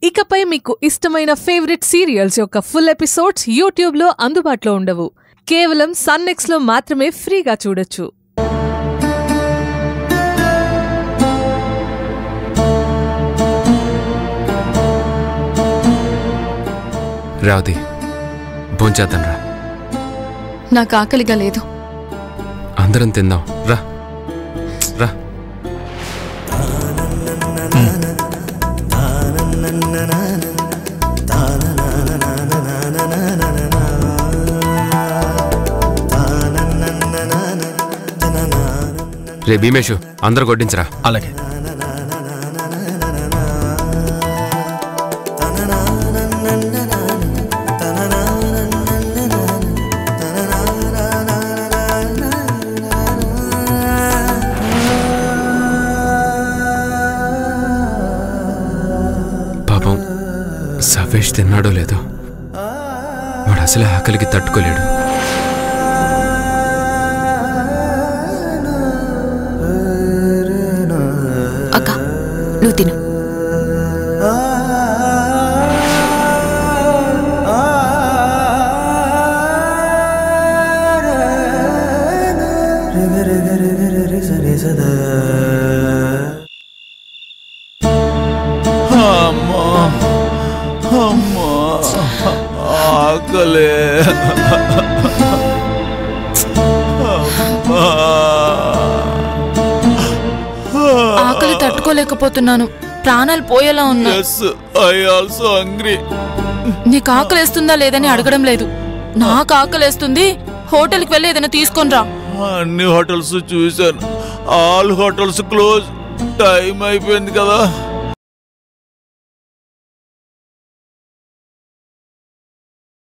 ఇకపై మీకు ఇష్టమైన ఫేవరెట్ సీరియల్స్ యొక్క ఫుల్ ఎపిసోడ్స్ యూట్యూబ్లో అందుబాటులో ఉండవు. కేవలం సన్నెక్స్లో మాత్రమే ఫ్రీగా చూడొచ్చు. రావుది భోంచేద్దాం రా. నాకు ఆకలిగా లేదు. అందరం తిందాం రా రా. రే భీమేషు అందరూ కొట్టించరా. అలాగే. పాపం సవేష్ తిన్నాడో లేదో, వాడు అసలే ఆకలికి తట్టుకోలేడు. అక్క నువ్వు తిను. ఆకలే. ఆకలి తట్టుకోలేకపోతున్నాను. ప్రాణాలు పోయేలా ఉన్నా. నీకు ఆకలేస్తుందా లేదని అడగడం లేదు. నాకు ఆకలేస్తుంది. హోటల్కి వెళ్ళి ఏదైనా తీసుకొని రా. అన్ని హోటల్స్ చూశాను, ఆల్ హోటల్స్ క్లోజ్. టైం అయిపోయింది కదా.